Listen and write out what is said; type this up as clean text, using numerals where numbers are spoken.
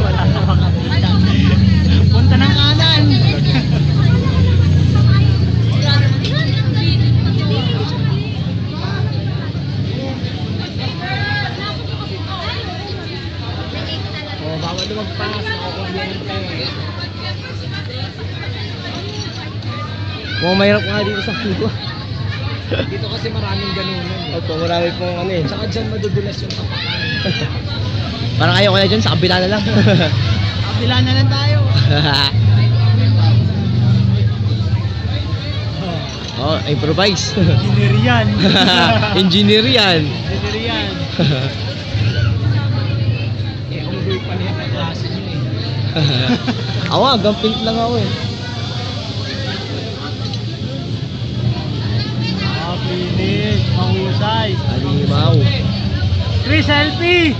Wala na makakita. Punta ng kanan. Oh, bawal lumagpas. Nakukuryente. Mukhang mahirap nga dito sa Cuba. Dito kasi maraming ganunan. Opo, marami pong ano eh. Tsaka dyan madudulas yung tapakan. Parang ayaw ko na dyan, sa kabila na lang. Kabila na lang tayo. Oh, improvise. Engineer yan. Engineer yan. Engineer yan. Eh, umuwi pa niya sa klase nyo eh. Ako nga, gampint lang ako eh. Pilit, mahusay. Alimaw. Chris, selfie!